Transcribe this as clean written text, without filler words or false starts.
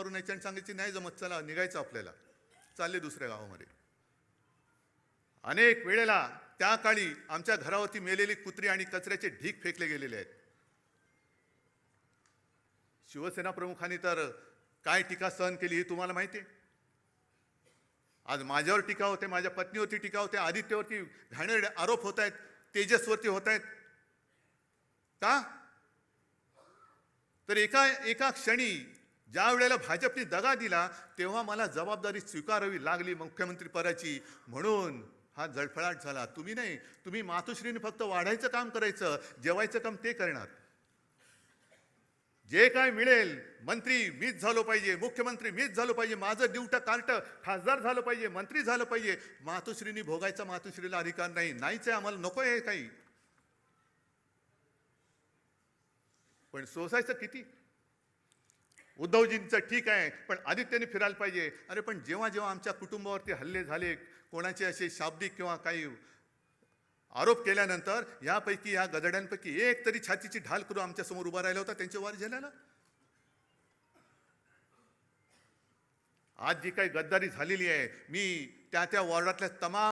मारून यायची आणि सांगायची नाही जमत, चला निघायचं आपल्याला, चालले दुसऱ्या गावामध्ये. अनेक वेळेला त्या काळी आमच्या घरावरती मेलेली कुत्री आणि कचऱ्याचे ढीग फेकले गेलेले आहेत. शिवसेना प्रमुखांनी तर काय टीका सहन केली हे तुम्हाला माहिती आहे. आज माझ्यावर टीका होते, माझ्या पत्नीवरती टीका होते, आदित्यवरती घाणेरडे आरोप होत आहेत, तेजसवरती होत आहेत. का तर एका क्षणी ज्या वेळेला भाजपने दगा दिला तेव्हा मला जबाबदारी स्वीकारावी लागली मुख्यमंत्री पदाची, म्हणून हा जळफळाट झाला. तुम्ही नाही, तुम्ही मातोश्रीने फक्त वाढायचं काम करायचं, जेवायचं काम ते करणार. जे काय मिळेल, मंत्री मीच झालो पाहिजे, मुख्यमंत्री मीच झालो पाहिजे, माझं ड्युट कार्ट खासदार झालं पाहिजे, मंत्री झालं पाहिजे, मातोश्रीने भोगायचा मातोश्रीला अधिकार नाही. नाहीच आहे, आम्हाला नको आहे काही. पण सोसायचं किती? उद्धवजींचं ठीक आहे, पण आदित्यने फिरायला पाहिजे. अरे पण जेव्हा जेव्हा आमच्या कुटुंबावरती हल्ले झाले, कोणाचे असे शाब्दिक किंवा काही आरोप केल्यानंतर यापैकी या गदड्यांपैकी एक तरी छातीची ढाल करून आमच्या समोर उभा राहिला होता त्यांच्या वार झेलायला. आज जी काही गद्दारी झालेली आहे, मी त्या वॉर्डातल्या तमाम